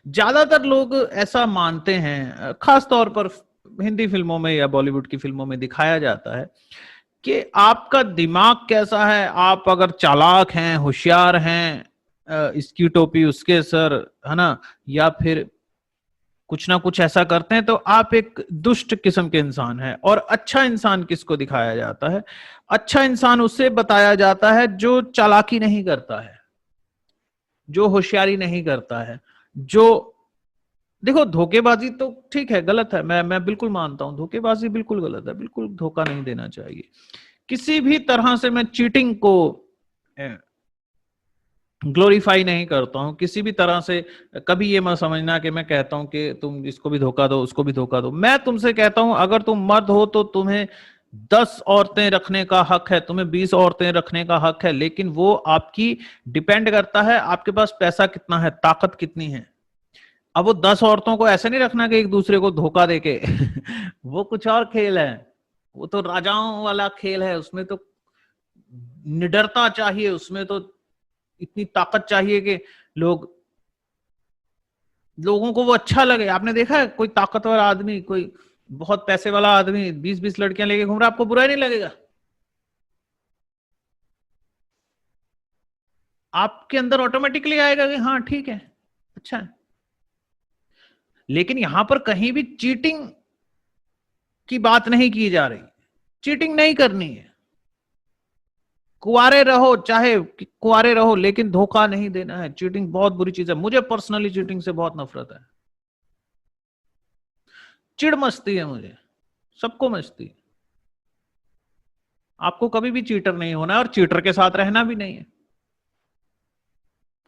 ज्यादातर लोग ऐसा मानते हैं, खास तौर पर हिंदी फिल्मों में या बॉलीवुड की फिल्मों में दिखाया जाता है कि आपका दिमाग कैसा है, आप अगर चालाक हैं, होशियार हैं, इसकी टोपी उसके सर, है ना, या फिर कुछ ना कुछ ऐसा करते हैं तो आप एक दुष्ट किस्म के इंसान हैं। और अच्छा इंसान किसको दिखाया जाता है? अच्छा इंसान उसे बताया जाता है जो चालाकी नहीं करता है, जो होशियारी नहीं करता है, जो, देखो धोखेबाजी तो ठीक है, गलत है, मैं बिल्कुल मानता हूं धोखेबाजी बिल्कुल गलत है, बिल्कुल धोखा नहीं देना चाहिए। किसी भी तरह से मैं चीटिंग को ग्लोरीफाई नहीं करता हूं किसी भी तरह से। कभी ये मत समझना कि मैं कहता हूं कि तुम इसको भी धोखा दो, उसको भी धोखा दो। मैं तुमसे कहता हूं अगर तुम मर्द हो तो तुम्हें 10 औरतें रखने का हक है, तुम्हें 20 औरतें रखने का हक है, लेकिन वो आपकी डिपेंड करता है आपके पास पैसा कितना है, ताकत कितनी है। अब वो 10 औरतों को ऐसे नहीं रखना कि एक दूसरे को धोखा देके वो कुछ और खेल है, वो तो राजाओं वाला खेल है, उसमें तो निडरता चाहिए, उसमें तो इतनी ताकत चाहिए कि लोगों को वो अच्छा लगे। आपने देखा है कोई ताकतवर आदमी, कोई बहुत पैसे वाला आदमी 20-20 लड़कियां लेके घूम रहा है, आपको बुरा ही नहीं लगेगा? आपके अंदर ऑटोमेटिकली आएगा कि हाँ ठीक है, अच्छा है। लेकिन यहां पर कहीं भी चीटिंग की बात नहीं की जा रही, चीटिंग नहीं करनी है। कुआरे रहो, चाहे कुआरे रहो, लेकिन धोखा नहीं देना है। चीटिंग बहुत बुरी चीज है, मुझे पर्सनली चीटिंग से बहुत नफरत है, चिढ़ मचती है मुझे, सबको मचती है। आपको कभी भी चीटर नहीं होना है और चीटर के साथ रहना भी नहीं है।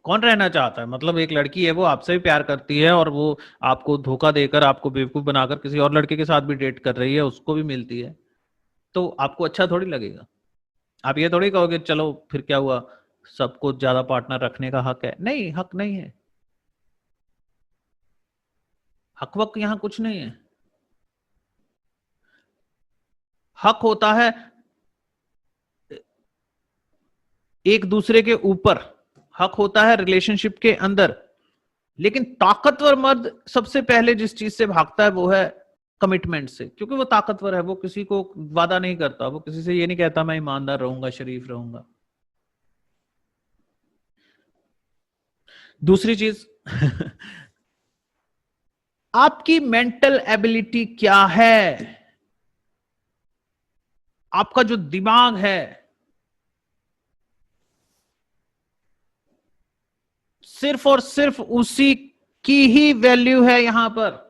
कौन रहना चाहता है? मतलब एक लड़की है, वो आपसे भी प्यार करती है और वो आपको धोखा देकर, आपको बेवकूफ बनाकर किसी और लड़के के साथ भी डेट कर रही है, उसको भी मिलती है, तो आपको अच्छा थोड़ी लगेगा? आप ये थोड़ी कहोगे चलो फिर क्या हुआ, सबको ज्यादा पार्टनर रखने का हक है? नहीं, हक नहीं है। हक वक यहां कुछ नहीं है। हक होता है एक दूसरे के ऊपर, हक होता है रिलेशनशिप के अंदर। लेकिन ताकतवर मर्द सबसे पहले जिस चीज से भागता है वो है कमिटमेंट से, क्योंकि वो ताकतवर है, वो किसी को वादा नहीं करता, वो किसी से ये नहीं कहता मैं ईमानदार रहूंगा, शरीफ रहूंगा। दूसरी चीज आपकी मेंटल एबिलिटी क्या है, आपका जो दिमाग है, सिर्फ और सिर्फ उसी की ही वैल्यू है यहां पर।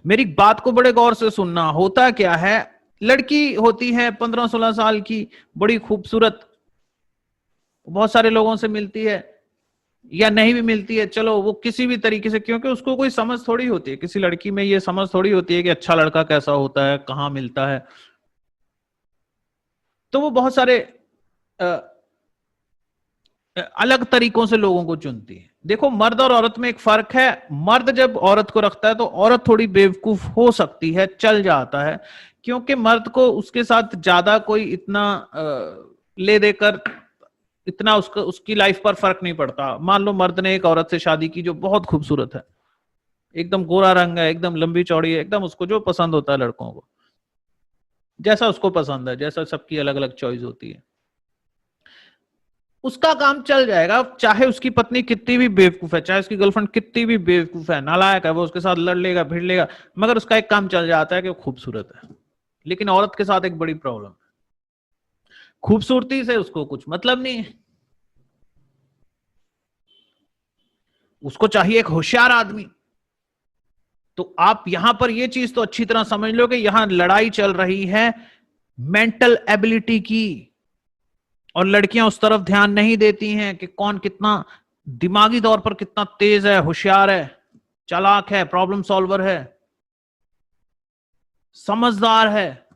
मेरी बात को बड़े गौर से सुनना। होता क्या है, लड़की होती है 15-16 साल की, बड़ी खूबसूरत, बहुत सारे लोगों से मिलती है या नहीं भी मिलती है, चलो वो किसी भी तरीके से, क्योंकि उसको कोई समझ थोड़ी होती है, किसी लड़की में ये समझ थोड़ी होती है कि अच्छा लड़का कैसा होता है, कहां मिलता है, तो वो बहुत सारे अलग तरीकों से लोगों को चुनती है। देखो मर्द और औरत में एक फर्क है, मर्द जब औरत को रखता है तो औरत थोड़ी बेवकूफ हो सकती है, चल जाता है, क्योंकि मर्द को उसके साथ ज्यादा कोई इतना ले देकर इतना उसका उसकी लाइफ पर फर्क नहीं पड़ता। मान लो मर्द ने एक औरत से शादी की जो बहुत खूबसूरत है, एकदम गोरा रंग है, एकदम लंबी चौड़ी है, एकदम उसको जो पसंद होता है लड़कों को, जैसा उसको पसंद है, जैसा सबकी अलग अलग चॉइस होती है, उसका काम चल जाएगा। चाहे उसकी पत्नी कितनी भी बेवकूफ है, चाहे उसकी गर्लफ्रेंड कितनी भी बेवकूफ है, नालायक है, वो उसके साथ लड़ लेगा, भिड़ लेगा, मगर उसका एक काम चल जाता है कि वो खूबसूरत है। लेकिन औरत के साथ एक बड़ी प्रॉब्लम है, खूबसूरती से उसको कुछ मतलब नहीं है, उसको चाहिए एक होशियार आदमी। तो आप यहां पर यह चीज तो अच्छी तरह समझ लो कि यहां लड़ाई चल रही है मेंटल एबिलिटी की, और लड़कियां उस तरफ ध्यान नहीं देती हैं कि कौन कितना दिमागी तौर पर कितना तेज है, होशियार है, चालाक है, प्रॉब्लम सॉल्वर है, समझदार है।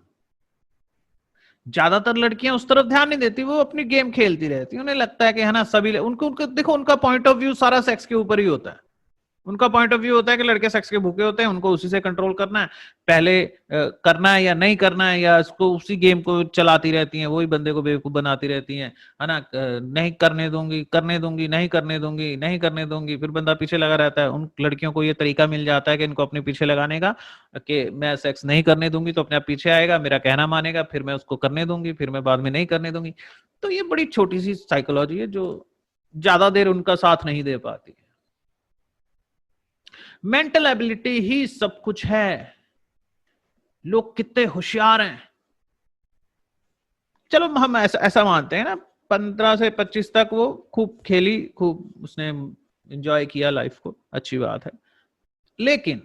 ज्यादातर लड़कियां उस तरफ ध्यान नहीं देती, वो अपनी गेम खेलती रहती, उन्हें लगता है कि है ना सभी, उनको उनको देखो उनका पॉइंट ऑफ व्यू सारा सेक्स के ऊपर ही होता है। उनका पॉइंट ऑफ व्यू होता है कि लड़के सेक्स के भूखे होते हैं, उनको उसी से कंट्रोल करना है, पहले करना है या नहीं करना है, या इसको उसी गेम को चलाती रहती हैं, वही बंदे को बेवकूफ बनाती रहती हैं, है ना। नहीं करने दूंगी, करने दूंगी, नहीं करने दूंगी, नहीं करने दूंगी, फिर बंदा पीछे लगा रहता है। उन लड़कियों को ये तरीका मिल जाता है कि इनको अपने पीछे लगाने का, कि मैं सेक्स नहीं करने दूंगी तो अपने आप पीछे आएगा, मेरा कहना मानेगा, फिर मैं उसको करने दूंगी, फिर मैं बाद में नहीं करने दूंगी। तो ये बड़ी छोटी सी साइकोलॉजी है जो ज्यादा देर उनका साथ नहीं दे पाती। मेंटल एबिलिटी ही सब कुछ है। लोग कितने होशियार हैं। चलो हम ऐसा मानते हैं ना, 15 से 25 तक वो खूब खेली, खूब उसने एंजॉय किया लाइफ को, अच्छी बात है। लेकिन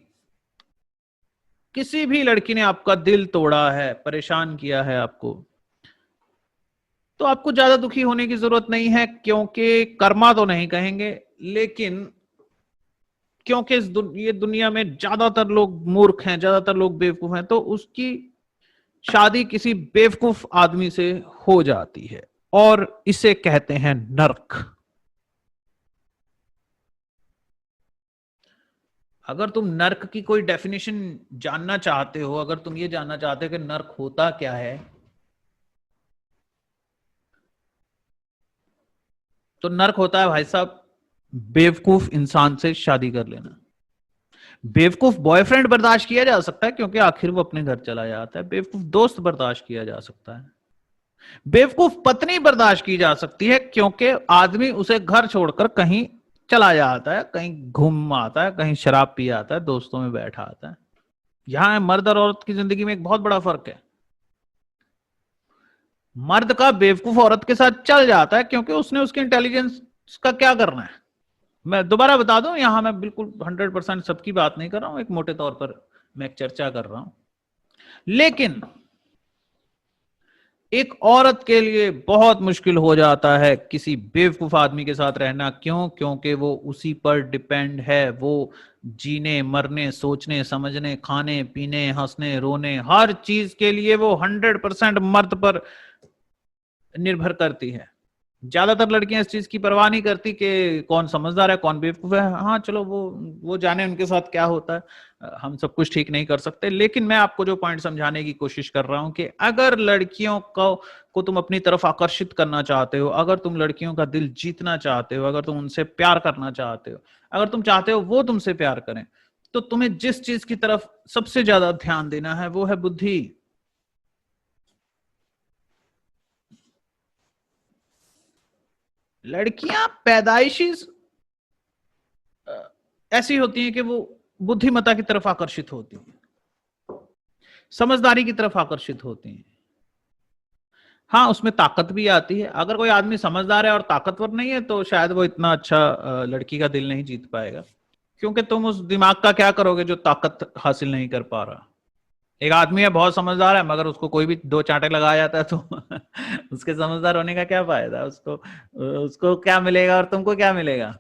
किसी भी लड़की ने आपका दिल तोड़ा है, परेशान किया है आपको, तो आपको ज्यादा दुखी होने की जरूरत नहीं है, क्योंकि कर्मा तो नहीं कहेंगे, लेकिन क्योंकि ये दुनिया में ज्यादातर लोग मूर्ख हैं, ज्यादातर लोग बेवकूफ हैं, तो उसकी शादी किसी बेवकूफ आदमी से हो जाती है, और इसे कहते हैं नर्क। अगर तुम नर्क की कोई डेफिनेशन जानना चाहते हो, अगर तुम ये जानना चाहते हो कि नर्क होता क्या है, तो नर्क होता है भाई साहब बेवकूफ इंसान से शादी कर लेना। बेवकूफ बॉयफ्रेंड बर्दाश्त किया जा सकता है क्योंकि आखिर वो अपने घर चला जाता है, बेवकूफ दोस्त बर्दाश्त किया जा सकता है, बेवकूफ पत्नी बर्दाश्त की जा सकती है क्योंकि आदमी उसे घर छोड़कर कहीं चला जाता है, कहीं घूम आता है, कहीं शराब पी आता है, दोस्तों में बैठा आता है। यहां मर्द और औरत की जिंदगी में एक बहुत बड़ा फर्क है। मर्द का बेवकूफ औरत के साथ चल जाता है क्योंकि उसने उसके इंटेलिजेंस का क्या करना है। मैं दोबारा बता दूं, यहां मैं बिल्कुल 100% सबकी बात नहीं कर रहा हूं, एक मोटे तौर पर मैं एक चर्चा कर रहा हूं। लेकिन एक औरत के लिए बहुत मुश्किल हो जाता है किसी बेवकूफ आदमी के साथ रहना। क्यों? क्योंकि वो उसी पर डिपेंड है। वो जीने, मरने, सोचने, समझने, खाने, पीने, हंसने, रोने, हर चीज के लिए वो 100% मर्द पर निर्भर करती है। ज्यादातर लड़कियां इस चीज की परवाह नहीं करती कि कौन समझदार है, कौन बेवकूफ है। हाँ चलो, वो जाने उनके साथ क्या होता है, हम सब कुछ ठीक नहीं कर सकते। लेकिन मैं आपको जो पॉइंट समझाने की कोशिश कर रहा हूं कि अगर लड़कियों को तुम अपनी तरफ आकर्षित करना चाहते हो, अगर तुम लड़कियों का दिल जीतना चाहते हो, अगर तुम उनसे प्यार करना चाहते हो, अगर तुम चाहते हो वो तुमसे प्यार करें, तो तुम्हें जिस चीज की तरफ सबसे ज्यादा ध्यान देना है वो है बुद्धि। लड़कियां पैदाइशी ऐसी होती हैं कि वो बुद्धिमत्ता की तरफ आकर्षित होती हैं, समझदारी की तरफ आकर्षित होती हैं। हाँ, उसमें ताकत भी आती है। अगर कोई आदमी समझदार है और ताकतवर नहीं है तो शायद वो इतना अच्छा लड़की का दिल नहीं जीत पाएगा, क्योंकि तुम उस दिमाग का क्या करोगे जो ताकत हासिल नहीं कर पा रहा। एक आदमी है बहुत समझदार है, मगर उसको कोई भी दो चांटे लगाया जाता है तो उसके समझदार होने का क्या फायदा, उसको उसको क्या मिलेगा और तुमको क्या मिलेगा।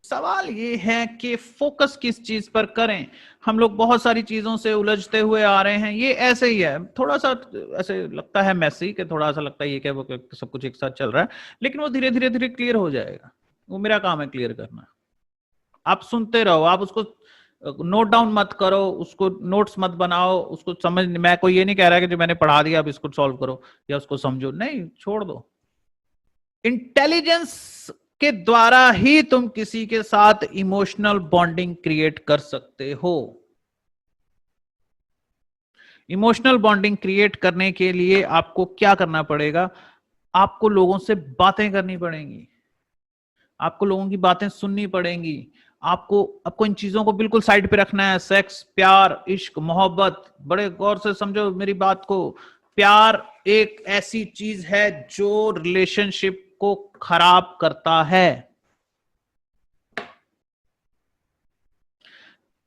सवाल ये है कि फोकस किस चीज पर करें। हम लोग बहुत सारी चीजों से उलझते हुए आ रहे हैं। ये ऐसे ही है, थोड़ा सा ऐसे लगता है मैसी, कि थोड़ा सा लगता है ये क्या वो सब कुछ एक साथ चल रहा है, लेकिन वो धीरे धीरे धीरे क्लियर हो जाएगा। वो मेरा काम है क्लियर करना। आप सुनते रहो, आप उसको नोट डाउन मत करो, उसको नोट्स मत बनाओ, उसको समझ। मैं कोई ये नहीं कह रहा कि जो मैंने पढ़ा दिया अब इसको सॉल्व करो या उसको समझो, नहीं, छोड़ दो। इंटेलिजेंस के द्वारा ही तुम किसी के साथ इमोशनल बॉन्डिंग क्रिएट कर सकते हो। इमोशनल बॉन्डिंग क्रिएट करने के लिए आपको क्या करना पड़ेगा? आपको लोगों से बातें करनी पड़ेंगी, आपको लोगों की बातें सुननी पड़ेंगी, आपको आपको इन चीजों को बिल्कुल साइड पे रखना है। सेक्स, प्यार, इश्क, मोहब्बत, बड़े गौर से समझो मेरी बात को। प्यार एक ऐसी चीज है जो रिलेशनशिप को खराब करता है।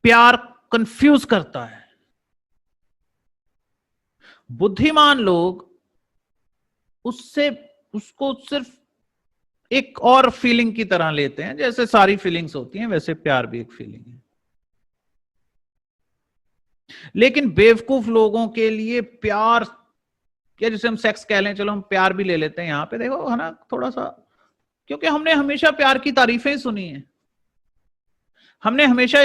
प्यार कंफ्यूज करता है। बुद्धिमान लोग उससे उसको सिर्फ एक और फीलिंग की तरह लेते हैं। जैसे सारी फीलिंग्स होती हैं वैसे प्यार भी एक फीलिंग है। लेकिन बेवकूफ लोगों के लिए प्यार, या जिसे हम सेक्स कह लें, चलो हम प्यार भी ले लेते हैं यहां पे, देखो है ना, थोड़ा सा, क्योंकि हमने हमेशा प्यार की तारीफें ही सुनी है। हमने हमेशा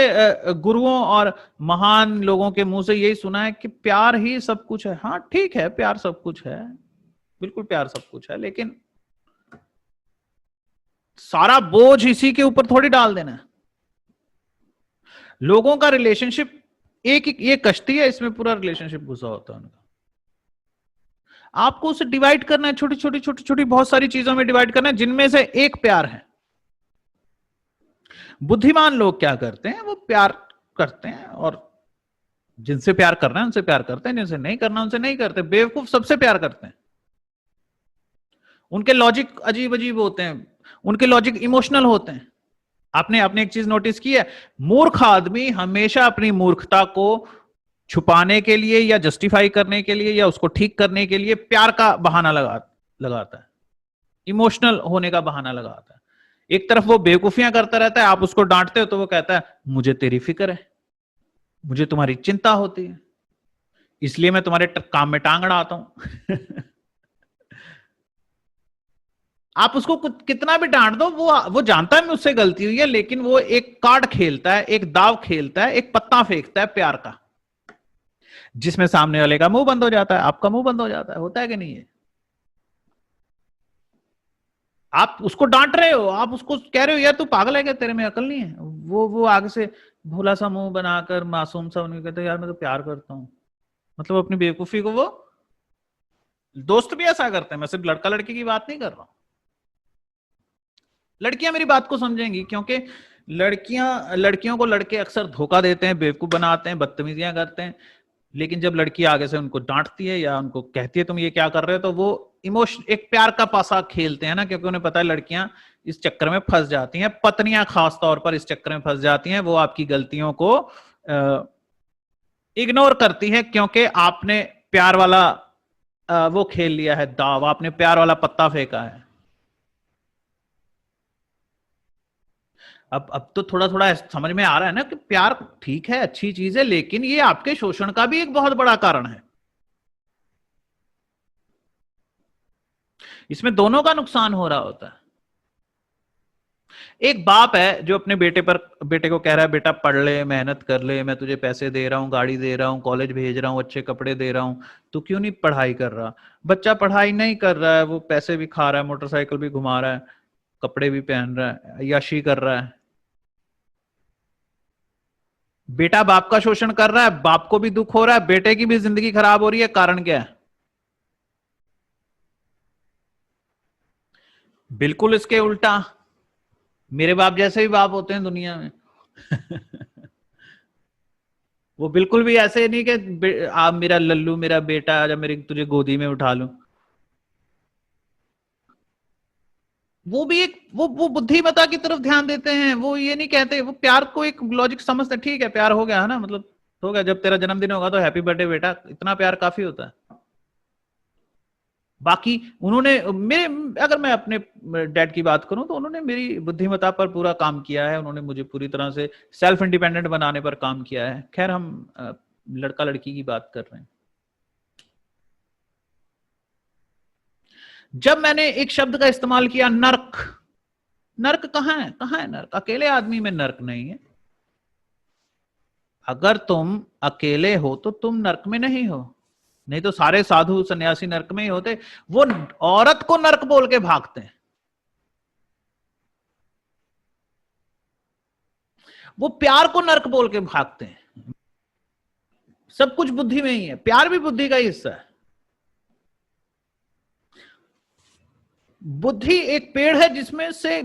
गुरुओं और महान लोगों के मुंह से यही सुना है कि प्यार ही सब कुछ है। हाँ ठीक है, प्यार सब कुछ है, बिल्कुल प्यार सब कुछ है, लेकिन सारा बोझ इसी के ऊपर थोड़ी डाल देना है। लोगों का रिलेशनशिप एक ये कश्ती है, इसमें पूरा रिलेशनशिप घुसा होता है उनका। आपको उसे डिवाइड करना है, छोटी छोटी छोटी छोटी बहुत सारी चीजों में डिवाइड करना है, जिनमें से एक प्यार है। बुद्धिमान लोग क्या करते हैं, वो प्यार करते हैं, और जिनसे प्यार करना है उनसे प्यार करते हैं, जिनसे नहीं करना उनसे नहीं करते। बेवकूफ सबसे प्यार करते हैं। उनके लॉजिक अजीब अजीब होते हैं, उनके लॉजिक इमोशनल होते हैं। आपने एक चीज नोटिस की है, मूर्ख आदमी हमेशा अपनी मूर्खता को छुपाने के लिए या जस्टिफाई करने के लिए या उसको ठीक करने के लिए प्यार का बहाना लगाता है, इमोशनल होने का बहाना लगाता है। एक तरफ वो बेवकूफियां करता रहता है, आप उसको डांटते हो तो वो कहता है मुझे तेरी फिक्र है, मुझे तुम्हारी चिंता होती है, इसलिए मैं तुम्हारे काम में टांग अड़ाता हूं। आप उसको कितना भी डांट दो, वो जानता है मुझसे गलती हुई है, लेकिन वो एक कार्ड खेलता है, एक दाव खेलता है, एक पत्ता फेंकता है प्यार का, जिसमें सामने वाले का मुंह बंद हो जाता है, आपका मुंह बंद हो जाता है। होता है कि नहीं है? आप उसको डांट रहे हो, आप उसको कह रहे हो यार तू पागल है क्या, तेरे में अकल नहीं है, वो आगे से भोला सा मुंह बनाकर मासूम सा उन्हें कहते यार मैं तो प्यार करता हूं। मतलब अपनी बेवकूफी को वो, दोस्त भी ऐसा करते हैं, मैं सिर्फ लड़का लड़की की बात नहीं कर रहा हूं। लड़कियां मेरी बात को समझेंगी, क्योंकि लड़कियों को लड़के अक्सर धोखा देते हैं, बेवकूफ बनाते हैं, बदतमीजियां करते हैं। लेकिन जब लड़की आगे से उनको डांटती है या उनको कहती है तुम ये क्या कर रहे हो, तो वो इमोशन, एक प्यार का पासा खेलते हैं ना, क्योंकि उन्हें पता है लड़कियां इस चक्कर में फंस जाती हैं, पत्नियां खास तौर पर इस चक्कर में फंस जाती हैं। वो आपकी गलतियों को इग्नोर करती है, क्योंकि आपने प्यार वाला वो खेल लिया है दाव, आपने प्यार वाला पत्ता फेंका है। अब तो थोड़ा थोड़ा समझ में आ रहा है ना कि प्यार ठीक है, अच्छी चीज है, लेकिन ये आपके शोषण का भी एक बहुत बड़ा कारण है। इसमें दोनों का नुकसान हो रहा होता है। एक बाप है जो अपने बेटे को कह रहा है बेटा पढ़ ले, मेहनत कर ले, मैं तुझे पैसे दे रहा हूँ, गाड़ी दे रहा हूँ, कॉलेज भेज रहा हूँ, अच्छे कपड़े दे रहा हूँ, तू क्यों नहीं पढ़ाई कर रहा। बच्चा पढ़ाई नहीं कर रहा है, वो पैसे भी खा रहा है, मोटरसाइकिल भी घुमा रहा है, कपड़े भी पहन रहा है, अय्याशी कर रहा है। बेटा बाप का शोषण कर रहा है, बाप को भी दुख हो रहा है, बेटे की भी जिंदगी खराब हो रही है। कारण क्या है? बिल्कुल इसके उल्टा। मेरे बाप जैसे भी बाप होते हैं दुनिया में। वो बिल्कुल भी ऐसे नहीं कि आप मेरा लल्लू, मेरा बेटा, जब मेरी तुझे गोदी में उठा लूं। वो भी एक वो बुद्धिमत्ता की तरफ ध्यान देते हैं। वो ये नहीं कहते, वो प्यार को एक लॉजिक समझते, ठीक है प्यार हो गया है ना, मतलब हो गया, जब तेरा जन्मदिन होगा तो हैप्पी बर्थडे बेटा, इतना प्यार काफी होता है। बाकी उन्होंने मेरे, अगर मैं अपने डैड की बात करूं तो उन्होंने मेरी बुद्धिमत्ता पर पूरा काम किया है, उन्होंने मुझे पूरी तरह से सेल्फ इंडिपेंडेंट बनाने पर काम किया है। खैर हम लड़का लड़की की बात कर रहे हैं। जब मैंने एक शब्द का इस्तेमाल किया नर्क, नर्क कहां है, कहां है नर्क? अकेले आदमी में नर्क नहीं है। अगर तुम अकेले हो तो तुम नर्क में नहीं हो, नहीं तो सारे साधु सन्यासी नर्क में ही होते। वो औरत को नर्क बोल के भागते हैं, वो प्यार को नर्क बोल के भागते हैं। सब कुछ बुद्धि में ही है, प्यार भी बुद्धि का ही हिस्सा है। बुद्धि एक पेड़ है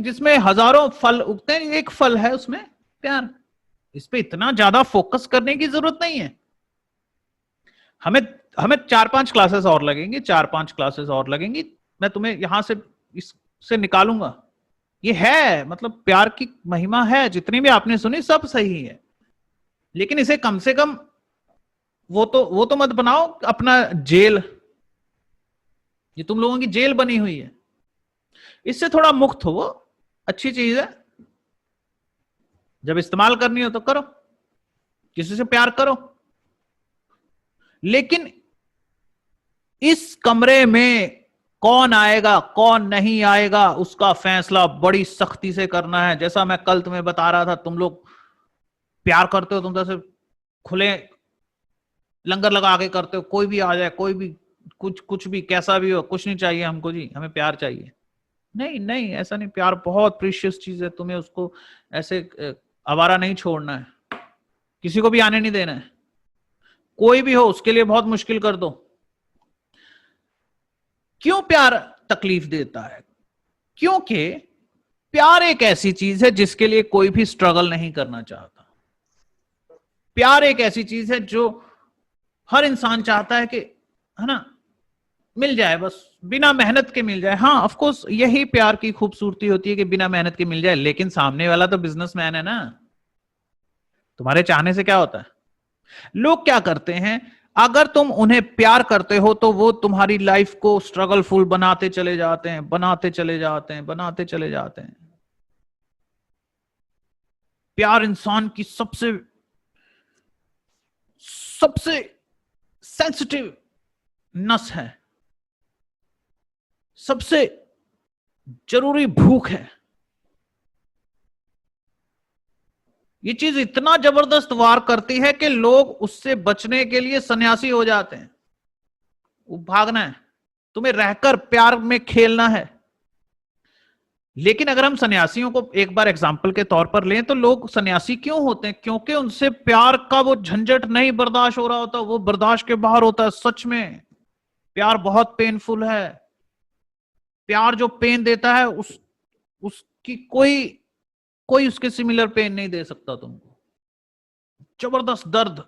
जिसमें हजारों फल उगते हैं, एक फल है उसमें प्यार। इस पे इतना ज्यादा फोकस करने की जरूरत नहीं है। हमें हमें 4-5 क्लासेस और लगेंगी, 4-5 क्लासेस और लगेंगी, मैं तुम्हें यहां से इससे निकालूंगा। ये है, मतलब प्यार की महिमा है, जितनी भी आपने सुनी सब सही है, लेकिन इसे कम से कम वो तो मत बनाओ अपना जेल। ये तुम लोगों की जेल बनी हुई है, इससे थोड़ा मुक्त हो। वो अच्छी चीज है, जब इस्तेमाल करनी हो तो करो, किसी से प्यार करो, लेकिन इस कमरे में कौन आएगा कौन नहीं आएगा उसका फैसला बड़ी सख्ती से करना है। जैसा मैं कल तुम्हें बता रहा था, तुम लोग प्यार करते हो तुम तो सिर्फ खुले लंगर लगा के करते हो, कोई भी आ जाए, कोई भी कुछ कुछ भी कैसा भी हो, कुछ नहीं चाहिए हमको जी, हमें प्यार चाहिए। नहीं नहीं, ऐसा नहीं, प्यार बहुत प्रीशियस चीज है, तुम्हें उसको ऐसे आवारा नहीं छोड़ना है, किसी को भी आने नहीं देना है, कोई भी हो उसके लिए बहुत मुश्किल कर दो। क्यों प्यार तकलीफ देता है? क्योंकि प्यार एक ऐसी चीज है जिसके लिए कोई भी स्ट्रगल नहीं करना चाहता। प्यार एक ऐसी चीज है जो हर इंसान चाहता है कि, है ना, मिल जाए, बस बिना मेहनत के मिल जाए। हाँ ऑफ कोर्स यही प्यार की खूबसूरती होती है कि बिना मेहनत के मिल जाए, लेकिन सामने वाला तो बिजनेसमैन है ना, तुम्हारे चाहने से क्या होता है? लोग क्या करते हैं, अगर तुम उन्हें प्यार करते हो तो वो तुम्हारी लाइफ को स्ट्रगलफुल बनाते चले जाते हैं, बनाते चले जाते हैं, बनाते चले जाते हैं। प्यार इंसान की सबसे सबसे सेंसिटिव नस है, सबसे जरूरी भूख है। ये चीज इतना जबरदस्त वार करती है कि लोग उससे बचने के लिए सन्यासी हो जाते हैं। वो भागना है, तुम्हें रहकर प्यार में खेलना है। लेकिन अगर हम सन्यासियों को एक बार एग्जाम्पल के तौर पर लें तो लोग सन्यासी क्यों होते हैं? क्योंकि उनसे प्यार का वो झंझट नहीं बर्दाश्त हो रहा होता, वो बर्दाश्त के बाहर होता है। सच में प्यार बहुत पेनफुल है। प्यार जो पेन देता है उसकी कोई कोई उसके सिमिलर पेन नहीं दे सकता तुमको। जबरदस्त दर्द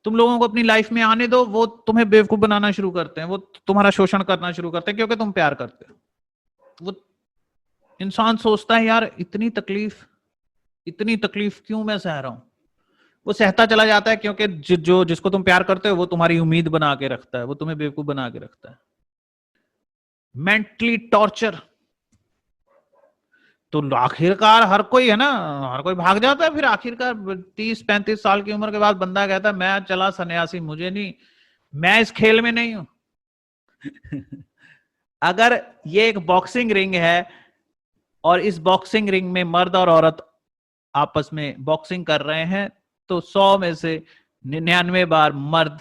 तुम लोगों को अपनी लाइफ में आने दो, वो तुम्हें बेवकूफ बनाना शुरू करते हैं, वो तुम्हारा शोषण करना शुरू करते हैं क्योंकि तुम प्यार करते हो। वो इंसान सोचता है यार इतनी तकलीफ क्यों मैं सह रहा हूं। वो सहता चला जाता है क्योंकि जो जिसको तुम प्यार करते हो वो तुम्हारी उम्मीद बना के रखता है, वो तुम्हें बेवकूफ बना के रखता है। Mentally torture. तो आखिरकार हर कोई है ना, हर कोई भाग जाता है। फिर आखिरकार 30-35 साल की उम्र के बाद बंदा कहता है मैं चला सन्यासी, मुझे नहीं, मैं इस खेल में नहीं हूं। अगर ये एक बॉक्सिंग रिंग है और इस बॉक्सिंग रिंग में मर्द और औरत आपस में बॉक्सिंग कर रहे हैं तो 100 में से 99 बार मर्द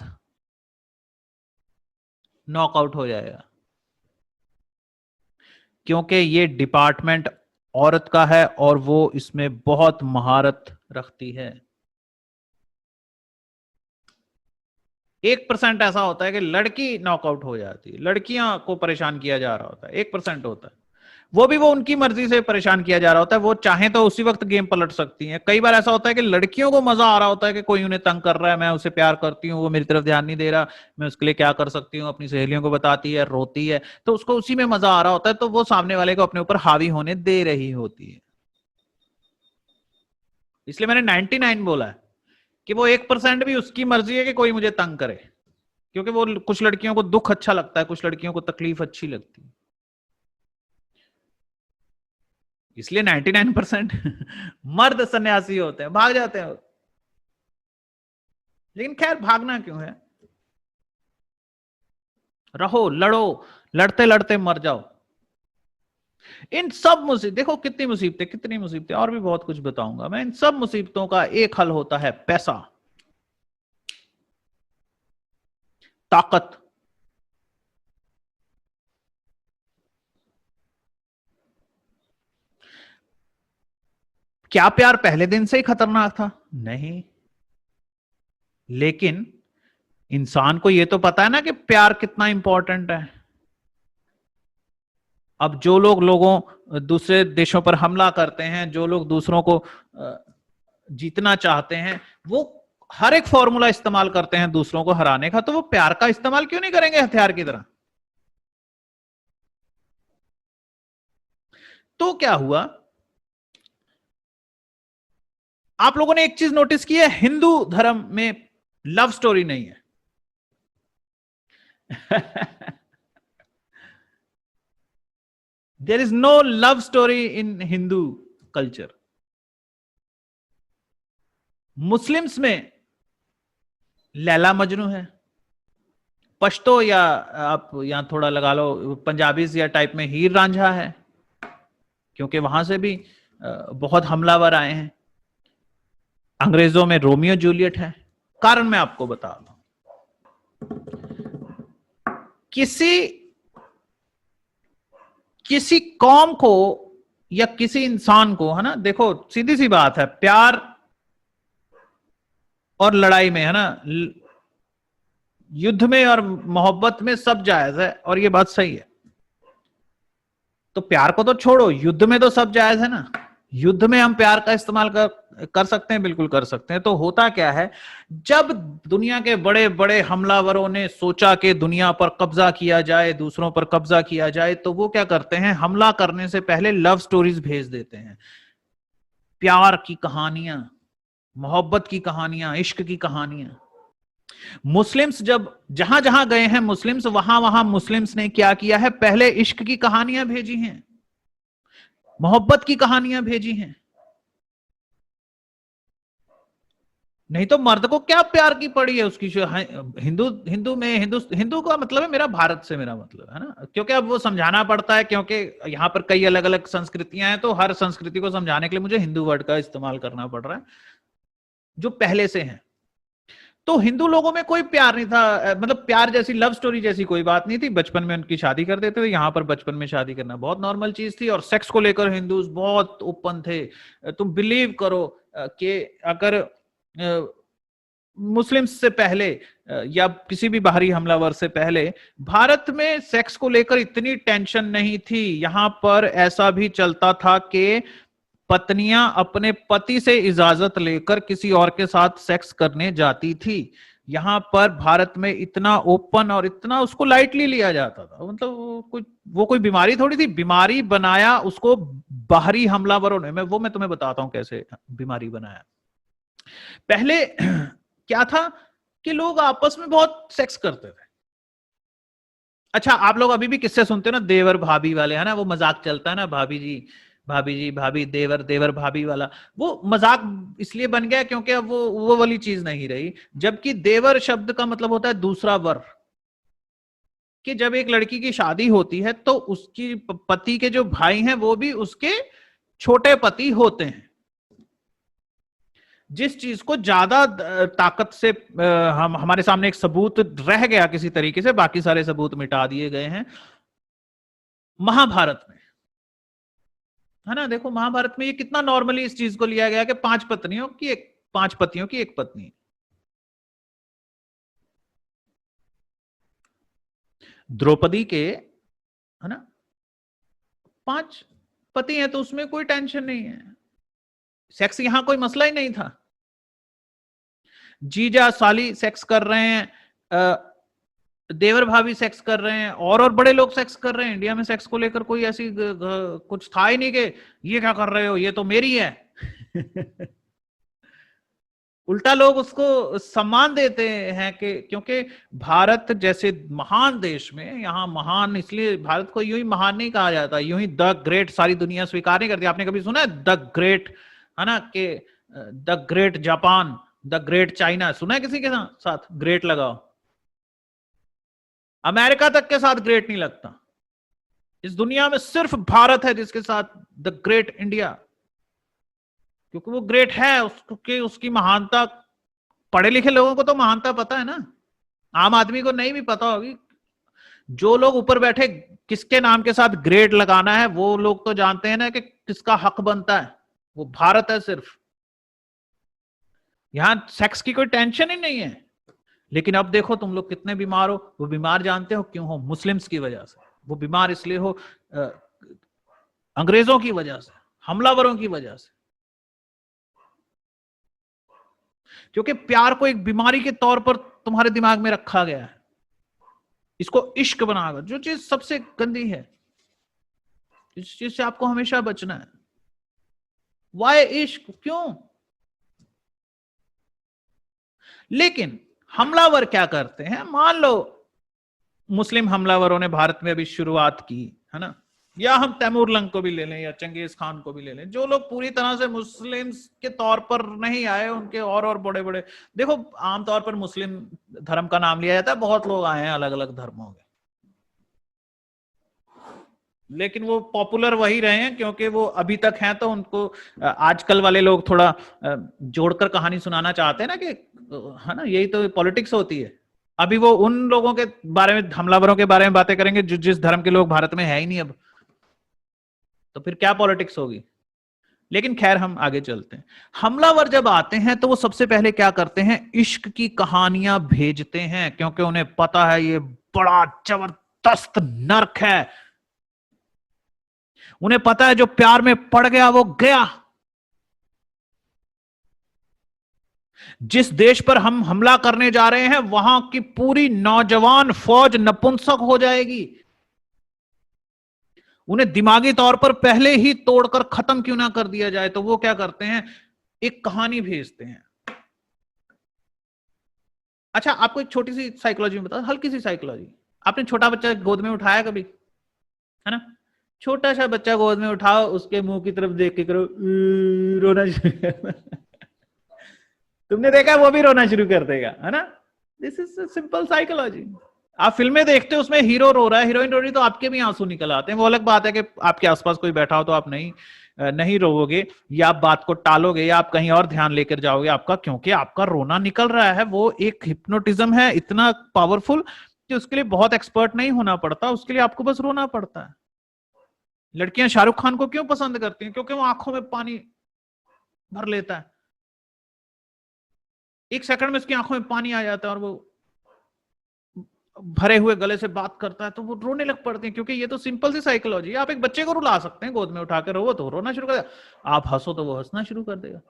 नॉकआउट हो जाएगा, क्योंकि ये डिपार्टमेंट औरत का है और वो इसमें बहुत महारत रखती है। 1% ऐसा होता है कि लड़की नॉकआउट हो जाती है, लड़कियां को परेशान किया जा रहा होता है, 1% होता है, वो भी वो उनकी मर्जी से परेशान किया जा रहा होता है। वो चाहे तो उसी वक्त गेम पलट सकती हैं। कई बार ऐसा होता है कि लड़कियों को मजा आ रहा होता है कि कोई उन्हें तंग कर रहा है, मैं उसे प्यार करती हूँ, वो मेरी तरफ ध्यान नहीं दे रहा, मैं उसके लिए क्या कर सकती हूँ, अपनी सहेलियों को बताती है, रोती है, तो उसको उसी में मजा आ रहा होता है, तो वो सामने वाले को अपने ऊपर हावी होने दे रही होती है। इसलिए मैंने 99 बोला है कि वो 1% भी उसकी मर्जी है कि कोई मुझे तंग करे, क्योंकि वो कुछ लड़कियों को दुख अच्छा लगता है, कुछ लड़कियों को तकलीफ अच्छी लगती है। इसलिए 99% मर्द सन्यासी होते हैं, भाग जाते हैं। लेकिन खैर भागना क्यों है, रहो, लड़ो, लड़ते लड़ते मर जाओ। इन सब मुसीबत, देखो कितनी मुसीबतें, और भी बहुत कुछ बताऊंगा मैं। इन सब मुसीबतों का एक हल होता है, पैसा, ताकत। क्या प्यार पहले दिन से ही खतरनाक था? नहीं, लेकिन इंसान को यह तो पता है ना कि प्यार कितना इंपॉर्टेंट है। अब जो लोगों दूसरे देशों पर हमला करते हैं, जो लोग दूसरों को जीतना चाहते हैं, वो हर एक फॉर्मूला इस्तेमाल करते हैं दूसरों को हराने का, तो वो प्यार का इस्तेमाल क्यों नहीं करेंगे हथियार की तरह? तो क्या हुआ, आप लोगों ने एक चीज नोटिस की है, हिंदू धर्म में लव स्टोरी नहीं है। There is no love story in Hindu culture. Muslims में लैला मजनू है, पश्तो या आप यहां थोड़ा लगा लो पंजाबीज या टाइप में हीर रांझा है, क्योंकि वहां से भी बहुत हमलावर आए हैं। अंग्रेजों में रोमियो जूलियट है। कारण मैं आपको बता दूं, किसी किसी कौम को या किसी इंसान को, है ना, देखो सीधी सी बात है, प्यार और लड़ाई में, है ना, युद्ध में और मोहब्बत में सब जायज है, और ये बात सही है। तो प्यार को तो छोड़ो, युद्ध में तो सब जायज है ना। युद्ध में हम प्यार का इस्तेमाल कर सकते हैं, बिल्कुल कर सकते हैं। तो होता क्या है, जब दुनिया के बड़े बड़े हमलावरों ने सोचा कि दुनिया पर कब्जा किया जाए, दूसरों पर कब्जा किया जाए, तो वो क्या करते हैं, हमला करने से पहले लव स्टोरीज भेज देते हैं, प्यार की कहानियां, मोहब्बत की कहानियां, इश्क की कहानियां। मुस्लिम्स जब जहां जहां गए हैं मुस्लिम्स, वहां वहां मुस्लिम्स ने क्या किया है, पहले इश्क की कहानियां भेजी हैं, मोहब्बत की कहानियां भेजी हैं। नहीं तो मर्द को क्या प्यार की पड़ी है उसकी। हिंदू हिंदू में हिंदू हिंदू का मतलब है मेरा भारत से, मेरा मतलब है ना, क्योंकि अब वो समझाना पड़ता है, क्योंकि यहां पर कई अलग अलग संस्कृतियां हैं, तो हर संस्कृति को समझाने के लिए मुझे हिंदू वर्ड का इस्तेमाल करना पड़ रहा है, जो पहले से है। तो हिंदू लोगों में कोई प्यार नहीं था, मतलब प्यार जैसी, लव स्टोरी जैसी कोई बात नहीं थी। बचपन में उनकी शादी कर देते थे, यहाँ पर बचपन में शादी करना बहुत नॉर्मल चीज थी। और सेक्स को लेकर हिंदूज बहुत ओपन थे। तुम बिलीव करो कि अगर मुस्लिम्स से पहले या किसी भी बाहरी हमलावर से पहले भारत में सेक्स को लेकर इतनी टेंशन नहीं थी। यहां पर ऐसा भी चलता था कि पत्नियां अपने पति से इजाजत लेकर किसी और के साथ सेक्स करने जाती थी। यहां पर भारत में इतना ओपन और इतना उसको लाइटली लिया जाता था, मतलब वो कोई बीमारी थोड़ी थी। बीमारी बनाया उसको बाहरी हमलावरों ने। मैं तुम्हें बताता हूं कैसे बीमारी बनाया। पहले क्या था कि लोग आपस में बहुत सेक्स करते थे। अच्छा, आप लोग अभी भी किससे सुनते हो ना, देवर भाभी वाले, है ना, वो मजाक चलता है ना, भाभी जी भाभी जी भाभी, देवर देवर भाभी वाला। वो मजाक इसलिए बन गया क्योंकि अब वो वाली चीज नहीं रही। जबकि देवर शब्द का मतलब होता है दूसरा वर। कि जब एक लड़की की शादी होती है तो उसकी पति के जो भाई हैं वो भी उसके छोटे पति होते हैं। जिस चीज को ज्यादा ताकत से हम हमारे सामने एक सबूत रह गया किसी तरीके से, बाकी सारे सबूत मिटा दिए गए हैं महाभारत में, है ना। देखो महाभारत में ये कितना नॉर्मली इस चीज को लिया गया कि पांच पतियों की एक पत्नी। द्रौपदी के, है ना, पांच पति हैं, तो उसमें कोई टेंशन नहीं है। सेक्स यहां कोई मसला ही नहीं था। जीजा साली सेक्स कर रहे हैं, देवर भाभी सेक्स कर रहे हैं, और बड़े लोग सेक्स कर रहे हैं। इंडिया में सेक्स को लेकर कोई ऐसी कुछ था ही नहीं कि ये क्या कर रहे हो, ये तो मेरी है। उल्टा लोग उसको सम्मान देते हैं कि क्योंकि भारत जैसे महान देश में, यहाँ महान इसलिए भारत को यूं ही महान नहीं कहा जाता, यूं ही द ग्रेट सारी दुनिया स्वीकार नहीं करती। आपने कभी सुना है द ग्रेट, है ना, कि the great Japan, the great China, सुना है किसी के साथ ग्रेट लगाओ? अमेरिका तक के साथ ग्रेट नहीं लगता। इस दुनिया में सिर्फ भारत है जिसके साथ द ग्रेट इंडिया, क्योंकि वो ग्रेट है, उसकी महानता। पढ़े लिखे लोगों को तो महानता पता है ना, आम आदमी को नहीं भी पता होगी। जो लोग ऊपर बैठे किसके नाम के साथ ग्रेड लगाना है, वो लोग तो जानते हैं ना कि किसका हक बनता है। वो भारत है सिर्फ। यहां सेक्स की कोई टेंशन ही नहीं है। लेकिन अब देखो तुम लोग कितने बीमार हो। वो बीमार जानते हो क्यों हो? मुस्लिम्स की वजह से। वो बीमार इसलिए हो अंग्रेजों की वजह से, हमलावरों की वजह से। क्योंकि प्यार को एक बीमारी के तौर पर तुम्हारे दिमाग में रखा गया है। इसको इश्क बनाकर, जो चीज सबसे गंदी है, इस चीज से आपको हमेशा बचना है। वाई इश्क, क्यों? लेकिन हमलावर क्या करते हैं, मान लो मुस्लिम हमलावरों ने भारत में अभी शुरुआत की, है ना, या हम तैमूर लंग को भी ले लें या चंगेज खान को भी ले लें, जो लोग पूरी तरह से मुस्लिम्स के तौर पर नहीं आए, उनके और बड़े बड़े, देखो आमतौर पर मुस्लिम धर्म का नाम लिया जाता है, बहुत लोग आए हैं अलग अलग धर्मों के। लेकिन वो पॉपुलर वही रहे हैं क्योंकि वो अभी तक हैं, तो उनको आजकल वाले लोग थोड़ा जोड़कर कहानी सुनाना चाहते हैं ना, कि है ना, यही तो पॉलिटिक्स होती है। अभी वो उन लोगों के बारे में, हमलावरों के बारे में बातें करेंगे जो जिस धर्म के लोग भारत में है ही नहीं अब, तो फिर क्या पॉलिटिक्स होगी। लेकिन खैर हम आगे चलते हैं। हमलावर जब आते हैं तो वो सबसे पहले क्या करते हैं, इश्क की कहानियां भेजते हैं, क्योंकि उन्हें पता है ये बड़ा जबरदस्त नर्क है। उन्हें पता है जो प्यार में पड़ गया वो गया। जिस देश पर हम हमला करने जा रहे हैं वहां की पूरी नौजवान फौज नपुंसक हो जाएगी। उन्हें दिमागी तौर पर पहले ही तोड़कर खत्म क्यों ना कर दिया जाए, तो वो क्या करते हैं, एक कहानी भेजते हैं। अच्छा, आपको एक छोटी सी साइकोलॉजी में बता, हल्की सी साइकोलॉजी। आपने छोटा बच्चा गोद में उठाया कभी, है ना? छोटा सा बच्चा गोद में उठाओ, उसके मुंह की तरफ देख के करो रोना शुरू कर। तुमने देखा वो भी रोना शुरू कर देगा, है ना? This is simple psychology. आप फिल्में देखते हो, उसमें हीरो रो रहा है, हीरोइन रो रही, तो आपके भी आंसू निकल आते हैं। वो अलग बात है कि आपके आसपास कोई बैठा हो तो आप नहीं रोवोगे, या आप बात को टालोगे, या आप कहीं और ध्यान लेकर जाओगे आपका, क्योंकि आपका रोना निकल रहा है। वो एक हिप्नोटिज्म है इतना पावरफुल कि उसके लिए बहुत एक्सपर्ट नहीं होना पड़ता, उसके लिए आपको बस रोना पड़ता है। लड़कियां शाहरुख खान को क्यों पसंद करती हैं? क्योंकि वो आंखों में पानी भर लेता है, एक सेकंड में उसकी आंखों में पानी आ जाता है, और वो भरे हुए गले से बात करता है तो वो रोने लग पड़ते हैं। क्योंकि ये तो सिंपल सी साइकोलॉजी है। आप एक बच्चे को रुला सकते हैं, गोद में उठाकर रो तो रोना शुरू कर देगा, आप हंसो तो वो हंसना शुरू कर देगा।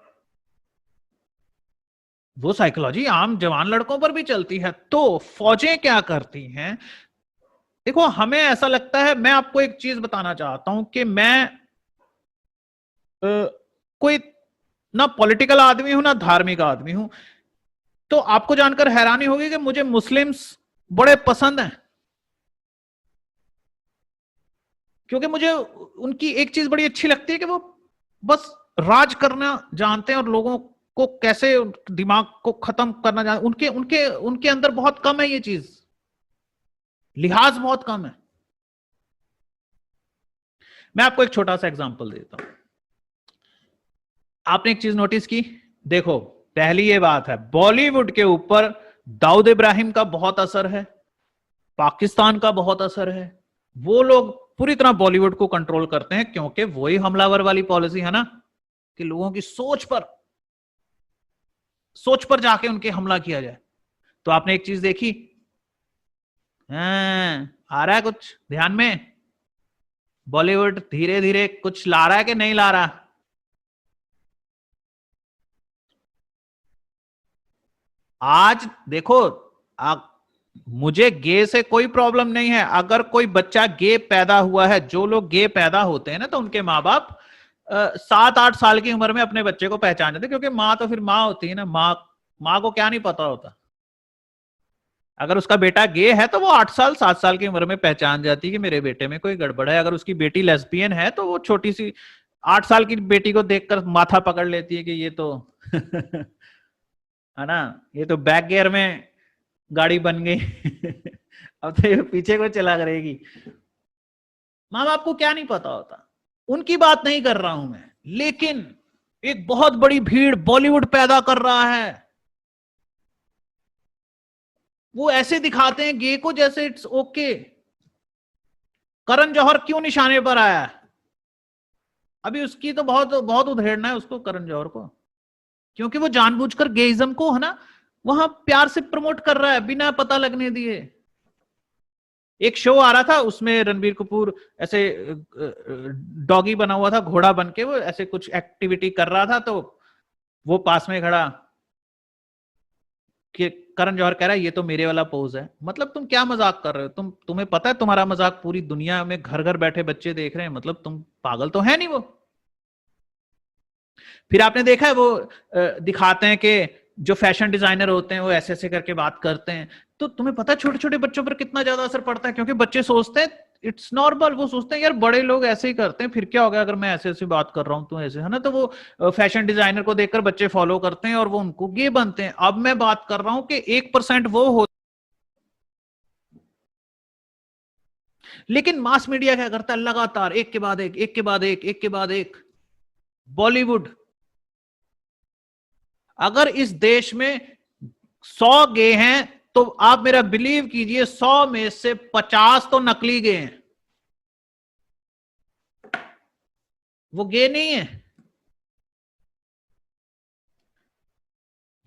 वो साइकोलॉजी आम जवान लड़कों पर भी चलती है। तो फौजें क्या करती हैं, देखो हमें ऐसा लगता है, मैं आपको एक चीज बताना चाहता हूं कि मैं कोई ना पॉलिटिकल आदमी हूं ना धार्मिक आदमी हूं, तो आपको जानकर हैरानी होगी कि मुझे मुस्लिम्स बड़े पसंद हैं। क्योंकि मुझे उनकी एक चीज बड़ी अच्छी लगती है कि वो बस राज करना जानते हैं, और लोगों को कैसे दिमाग को खत्म करना जानते। उनके उनके उनके अंदर बहुत कम है ये चीज, लिहाज बहुत कम है। मैं आपको एक छोटा सा एग्जांपल देता हूं। आपने एक चीज नोटिस की, देखो पहली ये बात है, बॉलीवुड के ऊपर दाऊद इब्राहिम का बहुत असर है, पाकिस्तान का बहुत असर है। वो लोग पूरी तरह बॉलीवुड को कंट्रोल करते हैं, क्योंकि वही हमलावर वाली पॉलिसी है ना, कि लोगों की सोच पर जाके उनके हमला किया जाए। तो आपने एक चीज देखी, आ रहा है कुछ ध्यान में, बॉलीवुड धीरे धीरे कुछ ला रहा है कि नहीं ला रहा? आज देखो, मुझे गे से कोई प्रॉब्लम नहीं है। अगर कोई बच्चा गे पैदा हुआ है, जो लोग गे पैदा होते हैं ना, तो उनके माँ बाप 7-8 साल की उम्र में अपने बच्चे को पहचान जाते, क्योंकि माँ तो फिर माँ होती है ना। माँ को क्या नहीं पता होता। अगर उसका बेटा गे है तो वो 8 साल 7 साल की उम्र में पहचान जाती है कि मेरे बेटे में कोई गड़बड़ है। अगर उसकी बेटी लेस्बियन है तो वो छोटी सी 8 साल की बेटी को देखकर माथा पकड़ लेती है कि ये तो है ना, ये तो बैक गियर में गाड़ी बन गई। अब तो ये पीछे को चला करेगी। माँ बाप को क्या नहीं पता होता, उनकी बात नहीं कर रहा हूं मैं। लेकिन एक बहुत बड़ी भीड़ बॉलीवुड पैदा कर रहा है। वो ऐसे दिखाते हैं गे को जैसे इट्स ओके। करण जौहर क्यों निशाने पर आया है? अभी उसकी तो बहुत बहुत उधेड़ना है उसको, करण जौहर को, क्योंकि वो जानबूझकर गेइज्म को, है ना, वहां प्यार से प्रमोट कर रहा है बिना पता लगने दिए। एक शो आ रहा था, उसमें रणबीर कपूर ऐसे डॉगी बना हुआ था, घोड़ा बन के वो ऐसे कुछ एक्टिविटी कर रहा था, तो वो पास में खड़ा कि करण जौहर कह रहा है ये तो मेरे वाला पोज है। मतलब तुम क्या मजाक कर रहे हो? तुम्हें पता है तुम्हारा मजाक पूरी दुनिया में घर घर बैठे बच्चे देख रहे हैं, मतलब तुम पागल तो है नहीं वो। फिर आपने देखा है वो दिखाते हैं कि जो फैशन डिजाइनर होते हैं वो ऐसे ऐसे करके बात करते हैं। तो तुम्हें पता है छोटे छोटे बच्चों पर कितना ज्यादा असर पड़ता है, क्योंकि बच्चे सोचते हैं इट्स नॉर्मल। वो सोचते हैं यार बड़े लोग ऐसे ही करते हैं, फिर क्या हो गया अगर मैं ऐसे ऐसे बात कर रहा हूं तो ऐसे, है ना। तो वो फैशन डिजाइनर को देखकर बच्चे फॉलो करते हैं और वो उनको गे बनते हैं। अब मैं बात कर रहा हूं कि 1% वो हो, लेकिन मास मीडिया क्या करता है, लगातार एक के बाद एक, एक के बाद एक, एक के बाद एक। बॉलीवुड, अगर इस देश में 100 गे हैं तो आप मेरा बिलीव कीजिए 100 में से 50 तो नकली गे हैं, वो गे नहीं है।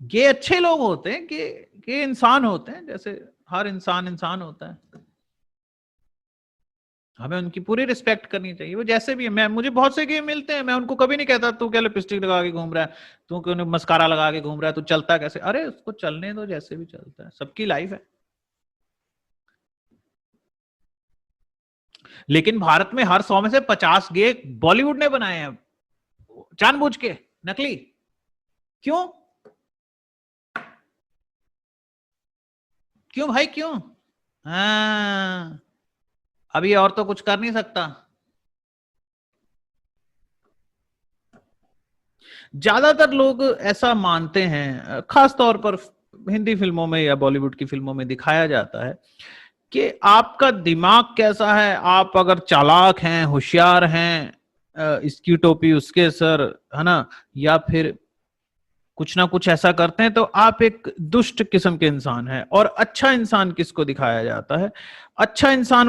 गे अच्छे लोग होते हैं, गे इंसान होते हैं, जैसे हर इंसान इंसान होता है। हमें उनकी पूरी रिस्पेक्ट करनी चाहिए, वो जैसे भी है। मैं, मुझे बहुत से गे मिलते हैं, मैं उनको कभी नहीं कहता तू क्या लिपस्टिक लगा के घूम रहा है, तू क्यों मस्कारा लगा के घूम रहा है, तू चलता कैसे, अरे उसको चलने दो, जैसे भी चलता है, सबकी लाइफ है। लेकिन भारत में हर 100 में से 50 गे बॉलीवुड ने बनाए हैं, जानबूझ के, नकली। क्यों? क्यों भाई, क्यों? हाँ, अभी और तो कुछ कर नहीं सकता। ज्यादातर लोग ऐसा मानते हैं, खास तौर पर हिंदी फिल्मों में या बॉलीवुड की फिल्मों में दिखाया जाता है कि आपका दिमाग कैसा है, आप अगर चालाक हैं, होशियार हैं, इसकी टोपी उसके सर, है ना, या फिर कुछ ना कुछ ऐसा करते हैं तो आप एक दुष्ट किस्म के इंसान हैं। और अच्छा इंसान किसको दिखाया जाता है? अच्छा इंसान